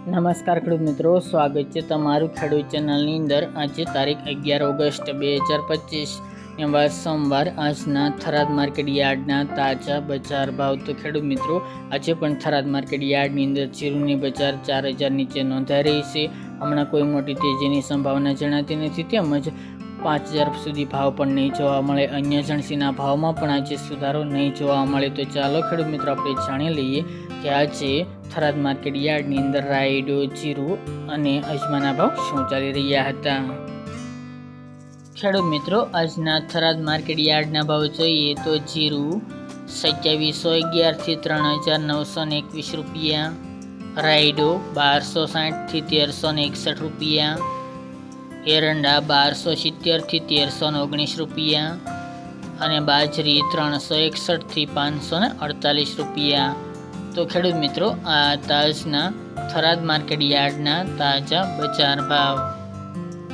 નમસ્કાર ખેડૂત મિત્રો, સ્વાગત છે તમારું ખેડૂત ચેનલની અંદર। આજે તારીખ 11 ઓગસ્ટ 2025 વાર સોમવાર। આજના થરાદ માર્કેટ યાર્ડના તાજા બજાર ભાવ। તો ખેડૂત મિત્રો, આજે પણ થરાદ માર્કેટ યાર્ડની અંદર જીરુની બજાર 4000 નીચે નોંધાઈ રહી છે। હમણાં કોઈ મોટી તેજીની સંભાવના જણાતી નથી, તેમજ 5000 સુધી ભાવ પણ નહીં જોવા મળે। અન્ય જણસીના ભાવમાં પણ આજે સુધારો નહીં જોવા મળે। તો ચાલો ખેડૂત મિત્રો, આપણે જાણી લઈએ કે આજે થરાદ માર્કેટ યાર્ડની અંદર રાયડો, જીરું અને અજમાના ભાવ શું ચાલી રહ્યા હતા। ખેડૂત મિત્રો, આજના થરાદ માર્કેટ યાર્ડના ભાવ જોઈએ તો જીરું 2711 થી 3921 રૂપિયા, રાયડો 1260 થી 1361 રૂપિયા, એરંડા 1270 થી 1319 રૂપિયા અને બાજરી 361 થી 548 રૂપિયા। તો ખેડૂત મિત્રો, આ આજના થરાદ માર્કેટ યાર્ડના તાજા બજાર ભાવ।